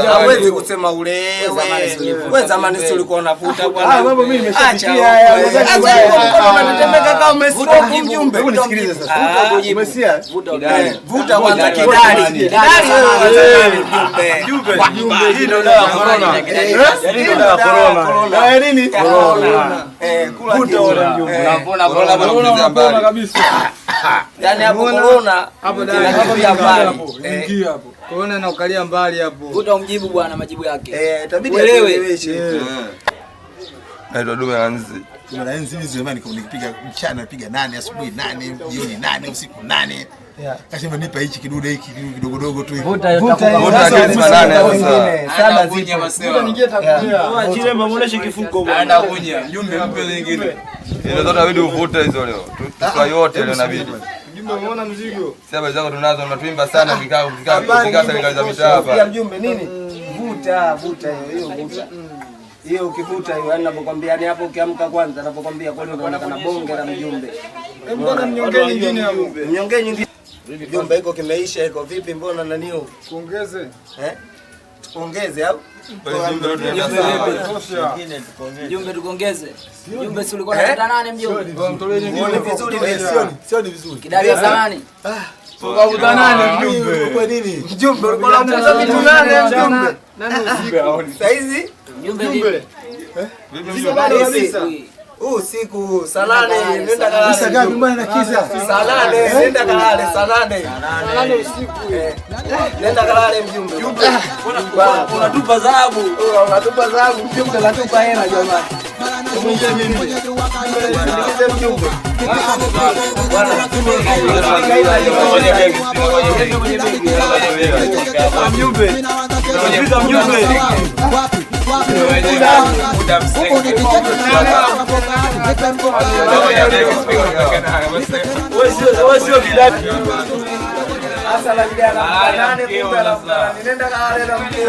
Hawezi kusema ule wewe zamani si ulikuwa unavuta bwana. Mambo mimi nimeshafikia haya. Unatemeka kama umestroke mjumbe. Hebu nisikilize sasa. Umesia? Vuta kwanza kidali. Kidali wewe mjumbe. Hii ndio dawa ya corona. Yaani ndio dawa ya corona. Na nini? Corona. Vuta wala mjumbe. Unapona kabisa. Yaani hapo corona hapo ndani hapo ingia hapo. Corona na ukalia mbali hapo. Vuta umjibu bwana majibu yake. Itabidi aeleweshe. Naitwa Dume Anzi. Mara enzi hizi zamani nikipiga mchana napiga 8 asubuhi 8 jioni 8 usiku 8. Kasema nipa hichi kidude hiki kidogo dogo tu. Vuta kesi 8 sasa. 7 zipo. Vuta nyingine takuja. Chile mamuoneshe kifuko bwana. Anaenda kunya. Mjumbe mpe nyingine. Ile zote inabidi uvute hizo leo. Tufa yote leo inabidi. Mjumbe umeona mzigo? Si habari zako tunazo, tunatuimba sana vikao serikali za mitaa hapa. Pia mjumbe nini? Vuta hiyo vuta. Hiyo ukivuta hiyo ninapokuambia ni hapo ukiamka kwanza ninapokuambia kwani unaonekana bonge la mjumbe. Mbona mnyongee nyingine hapo? Mnyongee nyingine. Mjumbe iko kimeisha iko vipi mbona nani huo? Kuongeze. Tuongeze au? Mjumbe tukongeze. Mjumbe si ulikuwa na 8 mjumbe. Mtolee nyingine vizuri sioni vizuri. Kidali ya zamani. Tukavuta 8 mjumbe. Kwa nini? Mjumbe ulikuwa unavuta vitu 8 mjumbe. Nani usiku? Saizi Mjumbe vipi? Vipi bado kabisa? Usiku saa 8 nenda kalale. Sasa gapi mbona na kisa? Saa 8 nenda kalale saa 8 usiku. Nenda kalale mjumbe. Unatupa dhahabu. Unatupa dhahabu mjumbe, unatupa hela jamani. Mjumbe mjumbe. Bwana mjumbe. Asa la kijana nani kumbe la nenda kalale na mke.